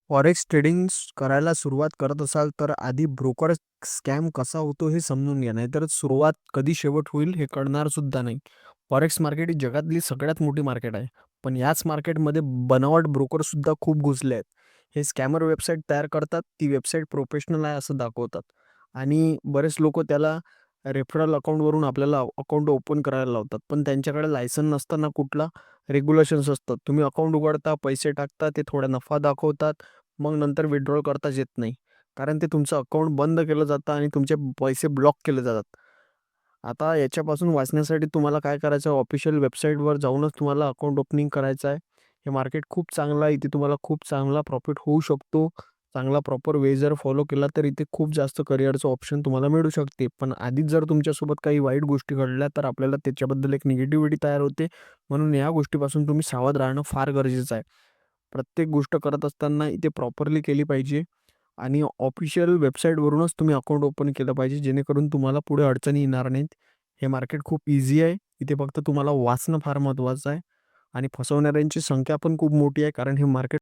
Forex trading करायला सुरुवात करत असाल तर आधी ब्रोकर स्कॅम कसा होतो हे समजून घ्या. नाहीतर सुरुवात कधी शेवट होईल हे कळणार सुद्धा नाही. फॉरेक्स मार्केट ही जगातली सगळ्यात मोठी मार्केट आहे. पण याच मार्केटमध्ये बनावट ब्रोकर सुद्धा खूप घुसले आहेत. हे स्कॅमर वेबसाईट तयार करतात. ती वेबसाईट प्रोफेशनल आहे असं दाखवतात आणि बरेच लोक त्याला रेफरल अकाउंटवरून आपल्याला अकाउंट ओपन करायला लावतात. पण त्यांच्याकडे लायसन नसताना कुठला रेग्युलेशन्स असतात. तुम्ही अकाउंट उघडता, पैसे टाकता, ते थोडा नफा दाखवतात. मग नंतर विथड्रॉल करताच येत नाही. कारण ते तुमचं अकाउंट बंद केलं जातं आणि तुमचे पैसे ब्लॉक केले जातात. आता याच्यापासून वाचण्यासाठी तुम्हाला काय करायचं, ऑफिशियल वेबसाईटवर जाऊनच तुम्हाला अकाउंट ओपनिंग करायचं आहे. हे मार्केट खूप चांगलं आहे. इथे तुम्हाला खूप चांगला प्रॉफिट होऊ शकतो. चांगला प्रॉपर वे जर फॉलो केला तर इथे खूप जास्त करिअरचं ऑप्शन तुम्हाला मिळू शकते. पण आधीच जर तुमच्यासोबत काही वाईट गोष्टी घडल्या तर आपल्याला त्याच्याबद्दल एक निगेटिव्हिटी तयार होते. म्हणून या गोष्टीपासून तुम्ही सावध राहणं फार गरजेचं आहे. प्रत्येक गोष्ट करत असताना इथे प्रॉपरली केली पाहिजे आणि ऑफिशियल वेबसाईटवरूनच तुम्ही अकाउंट ओपन केलं पाहिजे, जेणेकरून तुम्हाला पुढे अडचणी येणार नाहीत. हे मार्केट खूप ईझी आहे. इथे फक्त तुम्हाला वाचणं फार महत्त्वाचं आहे आणि फसवणाऱ्यांची संख्या पण खूप मोठी आहे, कारण हे मार्केट